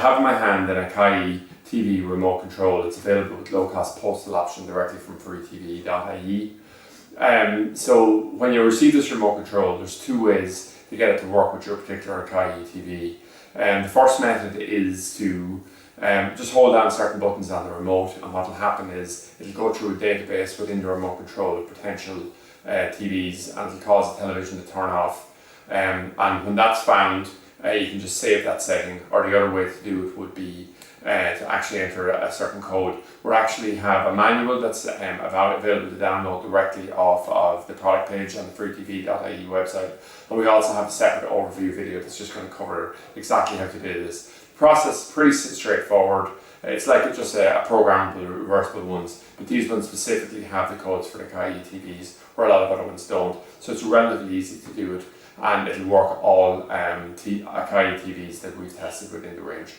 have in my hand an AKAI TV remote control. It's available with low-cost postal option directly from freetv.ie. So when you receive this remote control, there's two ways to get it to work with your particular AKAI TV. The first method is to just hold down certain buttons on the remote, and what will happen is it'll go through a database within the remote control of potential TVs, and it'll cause the television to turn off. And when that's found, you can just save that setting, or the other way to do it would be to actually enter a certain code. We actually have a manual that's available to download directly off of the product page on the freetv.ie website, and we also have a separate overview video that's just going to cover exactly how to do this. The process is pretty straightforward. It's like just a programmable, reversible ones, but these ones specifically have the codes for the AKAI TVs, where a lot of other ones don't. So it's relatively easy to do it, and it'll work all AKAI TVs that we've tested within the range.